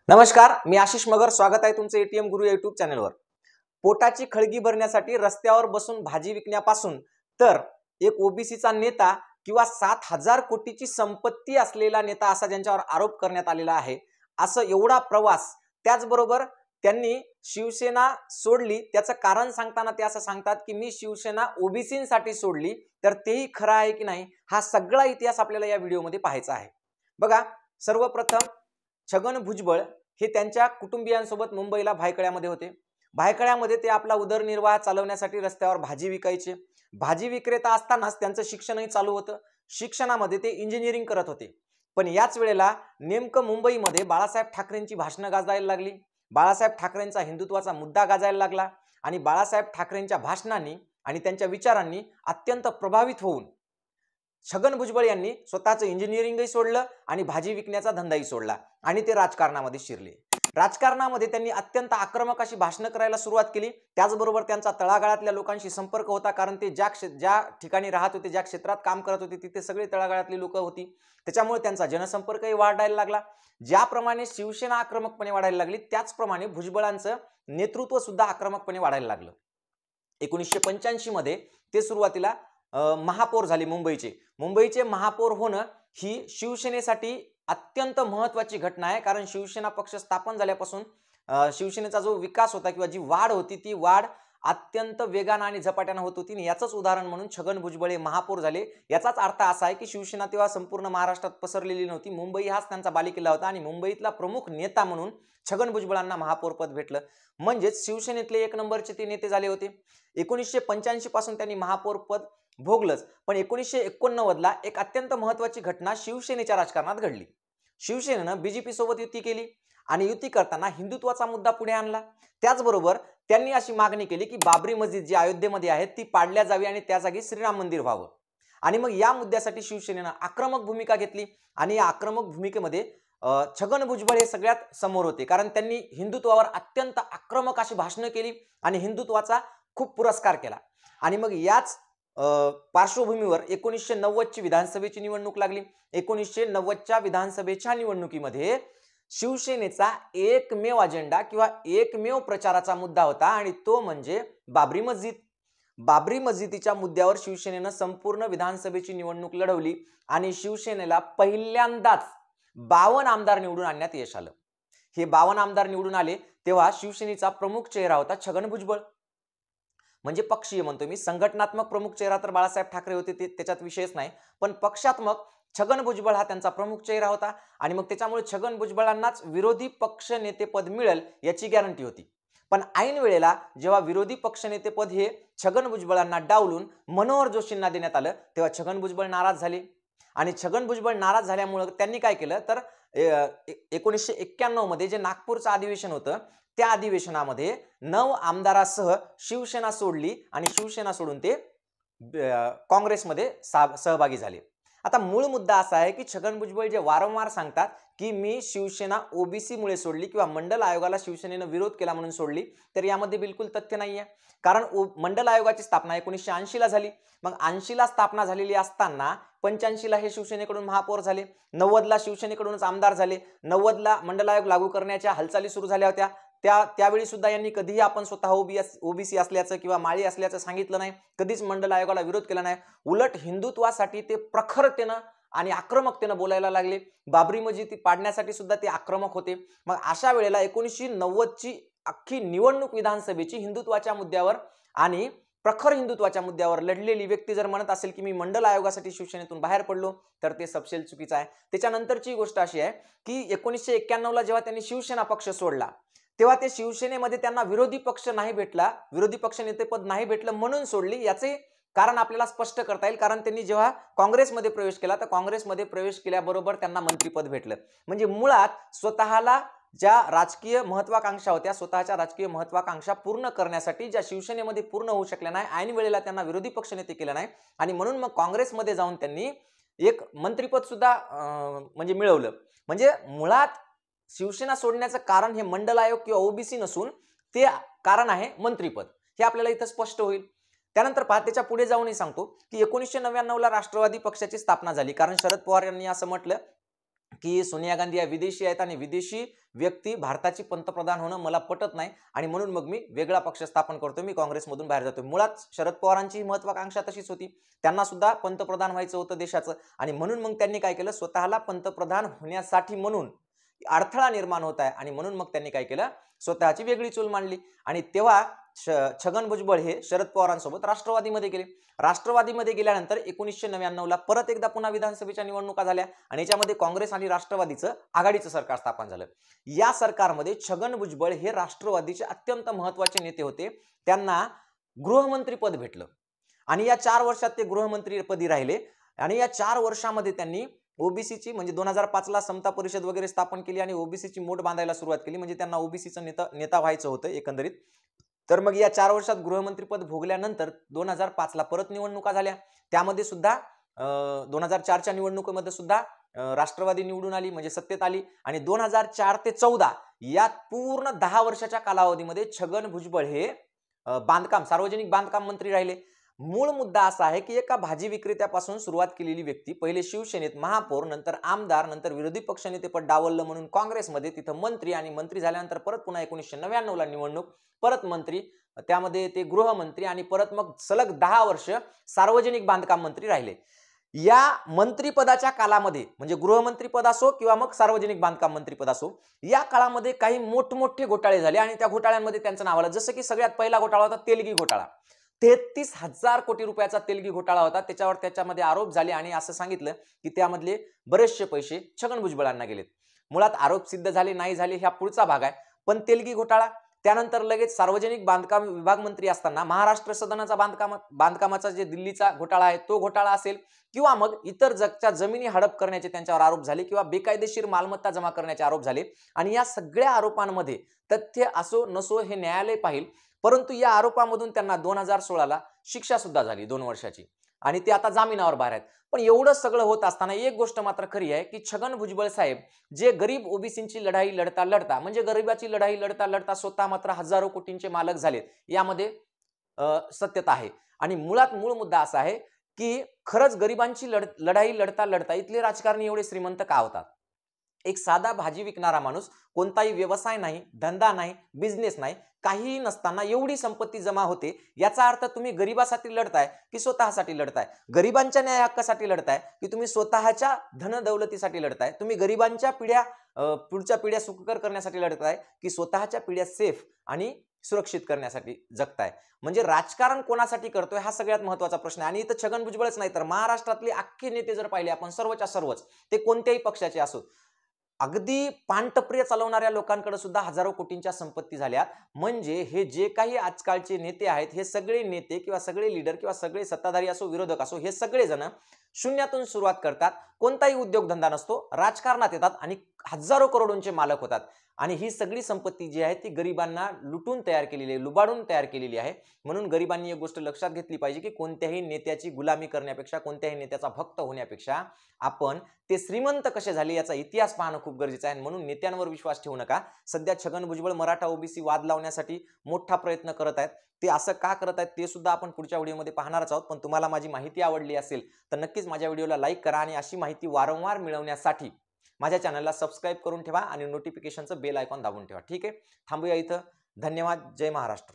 नमस्कार, मी आशिष मगर. स्वागत आहे तुमचं एटीएम गुरु यूट्यूब चॅनलवर. पोटाची खळगी भरण्यासाठी रस्त्यावर बसून भाजी विकण्यापासून तर एक ओबीसीचा नेता किंवा 7,000 कोटीची संपत्ती असलेला नेता असा ज्यांच्यावर आरोप करण्यात आलेला आहे, असं एवढा प्रवास. त्याचबरोबर त्यांनी शिवसेना सोडली, त्याचं कारण सांगताना ते असं सांगतात की मी शिवसेना ओबीसींसाठी सोडली. तर तेही खरं आहे की नाही, हा सगळा इतिहास आपल्याला या व्हिडिओमध्ये पाहायचा आहे. बघा, सर्वप्रथम छगन भुजबळ हे त्यांच्या कुटुंबियांसोबत मुंबईला भायखळ्यामध्ये होते. भायखळ्यामध्ये ते आपला उदरनिर्वाह चालवण्यासाठी रस्त्यावर भाजी विकायचे. भाजी विक्रेता असतानाच त्यांचं शिक्षणही चालू होतं. शिक्षणामध्ये ते इंजिनिअरिंग करत होते. पण याच वेळेला नेमकं मुंबईमध्ये बाळासाहेब ठाकरेंची भाषणं गाजायला लागली. बाळासाहेब ठाकरेंचा हिंदुत्वाचा मुद्दा गाजायला लागला आणि बाळासाहेब ठाकरेंच्या भाषणांनी आणि त्यांच्या विचारांनी अत्यंत प्रभावित होऊन छगन भुजबळ यांनी स्वतःचं इंजिनिअरिंगही सोडलं आणि भाजी विकण्याचा धंदाही सोडला आणि ते राजकारणामध्ये शिरले. राजकारणामध्ये त्यांनी अत्यंत आक्रमक अशी भाषणं करायला सुरुवात केली. त्याचबरोबर त्यांचा तळागाळातल्या लोकांशी संपर्क होता, कारण ते ज्या ठिकाणी राहत होते, ज्या क्षेत्रात काम करत होते, तिथे सगळे तळागाळातली लोक होती. त्याच्यामुळे त्यांचा जनसंपर्कही वाढायला लागला. ज्याप्रमाणे शिवसेना आक्रमकपणे वाढायला लागली, त्याचप्रमाणे भुजबळांचं नेतृत्व सुद्धा आक्रमकपणे वाढायला लागलं. 1985 मध्ये ते सुरुवातीला महापौर झाले मुंबईचे महापौर होणं ही शिवसेनेसाठी अत्यंत महत्त्वाची घटना आहे. कारण शिवसेना पक्ष स्थापन झाल्यापासून शिवसेनेचा जो विकास होता किंवा जी वाढ होती, ती वाढ अत्यंत वेगानं आणि झपाट्यानं होत होती. याचंच उदाहरण म्हणून छगन भुजबळ हे महापौर झाले. याचाच अर्थ असा आहे की शिवसेना तेव्हा संपूर्ण महाराष्ट्रात पसरलेली नव्हती. मुंबई हाच त्यांचा बालेकिल्ला होता आणि मुंबईतला प्रमुख नेता म्हणून छगन भुजबळांना महापौर पद भेटलं. म्हणजेच शिवसेनेतले एक नंबरचे ते नेते झाले होते. 1985 पासून त्यांनी महापौर पद भोगलंच. पण 1989 ला एक अत्यंत महत्त्वाची घटना शिवसेनेच्या राजकारणात घडली. शिवसेनेनं बीजेपी सोबत युती केली आणि युती करताना हिंदुत्वाचा मुद्दा पुढे आणला. त्याचबरोबर त्यांनी अशी मागणी केली की बाबरी मस्जिद जी अयोध्येमध्ये आहे ती पाडल्या जावी आणि त्या जागी श्रीराम मंदिर व्हावं. आणि मग या मुद्द्यासाठी शिवसेनेनं आक्रमक भूमिका घेतली आणि या आक्रमक भूमिकेमध्ये छगन भुजबळ हे सगळ्यात समोर होते, कारण त्यांनी हिंदुत्वावर अत्यंत आक्रमक अशी भाषणं केली आणि हिंदुत्वाचा खूप पुरस्कार केला. आणि मग याच पार्श्वभूमीवर 1990 ची विधानसभेची निवडणूक लागली. 1990च्या विधानसभेच्या निवडणुकीमध्ये शिवसेनेचा एकमेव अजेंडा किंवा एकमेव प्रचाराचा मुद्दा होता आणि तो म्हणजे बाबरी मस्जिद. बाबरी मस्जिदीच्या मुद्द्यावर शिवसेनेनं संपूर्ण विधानसभेची निवडणूक लढवली आणि शिवसेनेला पहिल्यांदाच 52 आमदार निवडून आणण्यात यश आलं. हे 52 आमदार निवडून आले तेव्हा शिवसेनेचा प्रमुख चेहरा होता छगन भुजबळ. म्हणजे पक्षीय म्हणतो मी, संघटनात्मक प्रमुख चेहरा तर बाळासाहेब ठाकरे होते, त्याच्यात विषयच नाही. पण पक्षात्मक छगन भुजबळ हा त्यांचा प्रमुख चेहरा होता आणि मग त्याच्यामुळे छगन भुजबळांनाच विरोधी पक्ष नेतेपद मिळेल याची गॅरंटी होती. पण ऐन वेळेला जेव्हा विरोधी पक्ष नेतेपद हे छगन भुजबळांना डावलून मनोहर जोशींना देण्यात आलं, तेव्हा छगन भुजबळ नाराज झाले. आणि छगन भुजबळ नाराज झाल्यामुळे त्यांनी काय केलं तर 1991 मध्ये जे नागपूरचं अधिवेशन होतं, त्या अधिवेशनामध्ये 9 आमदारासह शिवसेना सोडली आणि शिवसेना सोडून ते काँग्रेसमध्ये सहभागी झाले. आता मूळ मुद्दा असा आहे की छगन भुजबळ जे वारंवार सांगतात की मी शिवसेना ओबीसी मुळे सोडली किंवा मंडल आयोगाला शिवसेनेनं विरोध केला म्हणून सोडली, तर यामध्ये बिलकुल तथ्य नाहीये. कारण मंडल आयोगाची स्थापना 1980 ला झाली. मग 80 ला स्थापना झालेली असताना 85 ला हे शिवसेनेकडून महापौर झाले. 90 ला शिवसेनेकडूनच आमदार झाले. 90 ला मंडल आयोग लागू करण्याच्या हालचाली सुरू झाल्या होत्या. त्यावेळी सुद्धा यांनी कधीही आपण स्वतः ओबीसी असल्याचं किंवा माळी असल्याचं सांगितलं नाही. कधीच मंडल आयोगाला विरोध केला नाही. उलट हिंदुत्वासाठी ते प्रखरतेनं आणि आक्रमकतेनं बोलायला लागले. बाबरी मस्जिद पाडण्यासाठी सुद्धा ते आक्रमक होते. मग अशा वेळेला 1990 ची अख्खी निवडणूक विधानसभेची हिंदुत्वाच्या मुद्द्यावर आणि प्रखर हिंदुत्वाच्या मुद्द्यावर लढलेली व्यक्ती जर म्हणत असेल की मी मंडल आयोगासाठी शिवसेनेतून बाहेर पडलो, तर ते सपशेल चुकीचं आहे. त्याच्यानंतरची गोष्ट अशी आहे की 1991 ला जेव्हा त्यांनी शिवसेना पक्ष सोडला, तेव्हा ते शिवसेनेमध्ये त्यांना विरोधी पक्ष नाही भेटला, विरोधी पक्ष नेतेपद नाही भेटलं म्हणून सोडली. याचे कारण आपल्याला स्पष्ट करता येईल. कारण त्यांनी जेव्हा काँग्रेसमध्ये प्रवेश केला, तर काँग्रेसमध्ये प्रवेश केल्याबरोबर त्यांना मंत्रिपद भेटलं. म्हणजे मुळात स्वतःला ज्या राजकीय महत्वाकांक्षा होत्या, स्वतःच्या राजकीय महत्वाकांक्षा पूर्ण करण्यासाठी ज्या शिवसेनेमध्ये पूर्ण होऊ शकल्या नाही, ऐन वेळेला त्यांना विरोधी पक्ष नेते केलं नाही आणि म्हणून मग काँग्रेसमध्ये जाऊन त्यांनी एक मंत्रिपद सुद्धा म्हणजे मिळवलं. म्हणजे मुळात शिवसेना सोडण्याचं कारण हे मंडल आयोग किंवा ओबीसी नसून ते कारण आहे मंत्रिपद. हे आपल्याला इथं स्पष्ट होईल. त्यानंतर त्याच्या पुढे जाऊनही सांगतो की 1999 ला राष्ट्रवादी पक्षाची स्थापना झाली. कारण शरद पवार यांनी असं म्हटलं की सोनिया गांधी या विदेशी आहेत आणि विदेशी व्यक्ती भारताची पंतप्रधान होणं मला पटत नाही आणि म्हणून मग मी वेगळा पक्ष स्थापन करतो, मी काँग्रेसमधून बाहेर जातो. मुळात शरद पवारांची महत्वाकांक्षा तशीच होती. त्यांना सुद्धा पंतप्रधान व्हायचं होतं देशाचं आणि म्हणून मग त्यांनी काय केलं, स्वतःला पंतप्रधान होण्यासाठी म्हणून अडथळा निर्माण होत आहे आणि म्हणून मग त्यांनी काय केलं, स्वतःची वेगळी चूल मांडली आणि तेव्हा छगन भुजबळ हे शरद पवारांसोबत राष्ट्रवादीमध्ये गेले. राष्ट्रवादीमध्ये गेल्यानंतर 1999ला परत एकदा पुन्हा विधानसभेच्या निवडणुका झाल्या आणि याच्यामध्ये काँग्रेस आणि राष्ट्रवादीचं आघाडीचं सरकार स्थापन झालं. या सरकारमध्ये छगन भुजबळ हे राष्ट्रवादीचे अत्यंत महत्वाचे नेते होते. त्यांना गृहमंत्री पद भेटलं आणि या 4 वर्षात ते गृहमंत्री पदी राहिले आणि या 4 वर्षामध्ये त्यांनी ओबीसीची म्हणजे 2005ला समता परिषद वगैरे स्थापन केली आणि ओबीसीची मोठ बांधायला सुरुवात केली. म्हणजे त्यांना ओबीसीचं नेता व्हायचं होतं एकंदरीत. तर मग या 4 वर्षात गृहमंत्रीपद भोगल्यानंतर 2005ला परत निवडणुका झाल्या. त्यामध्ये सुद्धा 2004च्या निवडणुकीमध्ये सुद्धा राष्ट्रवादी निवडून आली म्हणजे सत्तेत आली आणि 2004 ते 14 या पूर्ण 10 वर्षाच्या कालावधीमध्ये छगन भुजबळ हे सार्वजनिक बांधकाम मंत्री राहिले. मूळ मुद्दा असा आहे की एका भाजी विक्रेत्यापासून सुरुवात केलेली व्यक्ती पहिले शिवसेनेत महापौर, नंतर आमदार, नंतर विरोधी पक्षनेतेपद डावललं म्हणून काँग्रेसमध्ये, तिथं मंत्री आणि मंत्री झाल्यानंतर परत पुन्हा 1999ला निवडणूक, परत मंत्री, त्यामध्ये ते गृहमंत्री आणि परत मग सलग 10 वर्ष सार्वजनिक बांधकाम मंत्री राहिले. या मंत्रिपदाच्या कालामध्ये म्हणजे गृहमंत्री पद असो किंवा मग सार्वजनिक बांधकाम मंत्री पद असो, या काळामध्ये काही मोठमोठे घोटाळे झाले आणि त्या घोटाळ्यांमध्ये त्यांचं नाव आलं. जसं की सगळ्यात पहिला घोटाळा होता तेलगी घोटाळा. 33,000 कोटी रुपयाचा तेलगी घोटाळा होता. त्याच्यामध्ये आरोप झाले आणि असं सांगितलं की त्यामधले बरेचसे पैसे छगन भुजबळांना गेलेत. मुळात आरोप सिद्ध झाले नाही झाले ह्या पुढचा भाग आहे. पण तेलगी घोटाळा, त्यानंतर लगेच सार्वजनिक बांधकाम विभाग मंत्री असताना महाराष्ट्र सदनाचा बांधकामाचा जे दिल्लीचा घोटाळा आहे तो घोटाळा असेल किंवा मग इतर जमिनी हडप करण्याचे त्यांच्यावर आरोप झाले किंवा बेकायदेशीर मालमत्ता जमा करण्याचे आरोप झाले आणि या सगळ्या आरोपांमध्ये तथ्य असो नसो हे न्यायालय पाहिल. परंतु या आरोपामधून त्यांना 2016ला शिक्षा सुद्धा झाली 2 वर्षाची आणि ते आता जामिनावर बाहेर आहेत. पण एवढं सगळं होत असताना एक गोष्ट मात्र खरी आहे की छगन भुजबळ साहेब जे गरीब ओबीसींची लढाई लढता म्हणजे गरिबाची लढाई लढता स्वतः मात्र हजारो कोटींचे मालक झालेत, यामध्ये सत्यता आहे. आणि मूळ मुद्दा असा आहे की खरंच गरिबांची लढाई लढता इथले राजकारणी एवढे श्रीमंत का होतात? एक साधा भाजी विकणारा माणूस, कोणताही व्यवसाय नाही, धंदा नाही, बिझनेस नाही, काहीही नसताना एवढी संपत्ती जमा होते. याचा अर्थ तुम्ही गरिबासाठी लढताय की स्वतःसाठी लढताय? गरिबांच्या न्याय हक्कासाठी लढताय की तुम्ही स्वतःच्या धन दौलतीसाठी लढताय? तुम्ही गरिबांच्या पुढच्या पिढ्या सुखकर करण्यासाठी लढताय की स्वतःच्या पिढ्या सेफ आणि सुरक्षित करण्यासाठी जगताय? म्हणजे राजकारण कोणासाठी करतोय हा सगळ्यात महत्त्वाचा प्रश्न आहे. आणि इथं छगन भुजबळच नाही तर महाराष्ट्रातले अख्खे नेते जर पाहिले आपण सर्वच्या सर्वच, ते कोणत्याही पक्षाचे असोत, अगदी पानटपरी चालवणाऱ्या लोकांकडे सुद्धा हजारो कोटींच्या संपत्ती झाल्यात. म्हणजे हे जे काही आजकालचे नेते आहेत हे सगळे नेते किंवा सगळे लीडर किंवा सगळे सत्ताधारी असो विरोधक असो हे सगळे जण शून्यातून सुरुवात करतात. कोणताही उद्योगधंदा नसतो, राजकारणात येतात आणि हजारो करोडोंचे मालक होतात. आणि ही सगळी संपत्ती जी आहे ती गरिबांना लुटून तयार केलेली आहे, लुबाडून तयार केलेली आहे. म्हणून गरिबांनी एक गोष्ट लक्षात घेतली पाहिजे की कोणत्याही नेत्याची गुलामी करण्यापेक्षा, कोणत्याही नेत्याचा भक्त होण्यापेक्षा आपण ते श्रीमंत कसे झाले याचा इतिहास पाहणं खूप गरजेचं आहे. म्हणून नेत्यांवर विश्वास ठेवू नका. सध्या छगन भुजबळ मराठा ओबीसी वाद लावण्यासाठी मोठा प्रयत्न करत आहेत. ते असं का करत आहेत ते सुद्धा आपण पुढच्या व्हिडिओमध्ये पाहणारच आहोत. पण तुम्हाला माझी माहिती आवडली असेल तर नक्कीच माझ्या व्हिडिओला लाईक करा आणि अशी माहिती वारंवार मिळवण्यासाठी माझ्या चॅनलला सबस्क्राईब करून ठेवा आणि नोटिफिकेशनचं बेल आयकॉन दाबून ठेवा. ठीक आहे, थांबूया इथं. धन्यवाद. जय महाराष्ट्र.